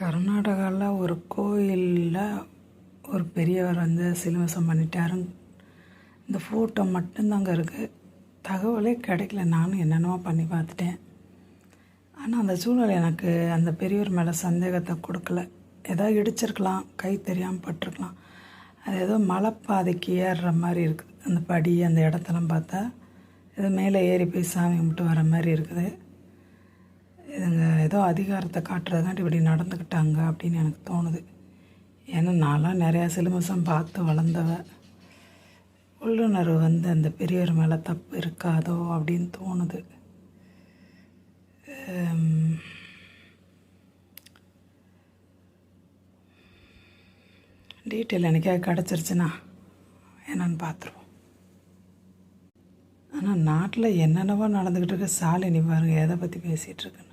கர்நாடகாவில் ஒரு கோயிலில் ஒரு பெரியவர் சிலுவசம் பண்ணிட்டாருன்னு இந்த ஃபோட்டோ மட்டும்தாங்க இருக்குது. தகவலே கிடைக்கல. நானும் என்னென்னவோ பண்ணி பார்த்துட்டேன். ஆனால் அந்த சூழ்நிலை எனக்கு அந்த பெரியவர் மேலே சந்தேகத்தை கொடுக்கல. ஏதோ இடிச்சிருக்கலாம், கை தெரியாமல் பட்டிருக்கலாம். அது ஏதோ மலைப்பாதைக்கு ஏறுற மாதிரி இருக்குது. அந்த படி அந்த இடத்தெல்லாம் பார்த்தா ஏதோ மேலே ஏறி போய் சாமி கும்பிட்டு வர மாதிரி இருக்குது. இதுங்க ஏதோ அதிகாரத்தை காட்டுறதுக்காண்டி இப்படி நடந்துக்கிட்டாங்க அப்படின்னு எனக்கு தோணுது. ஏன்னா நான்லாம் நிறையா சிலுமிசம் பார்த்து வளர்ந்தவ. உள்ளுணர்வு அந்த பெரியவர் மேலே தப்பு இருக்காதோ அப்படின்னு தோணுது. டீட்டெயில் எனக்காக கிடச்சிருச்சுன்னா என்னன்னு பார்த்துருவோம். ஆனால் நாட்டில் என்னென்னவோ நடந்துக்கிட்டு இருக்க. சாலினி பாருங்கள் எதை பற்றி பேசிகிட்ருக்குன்னு.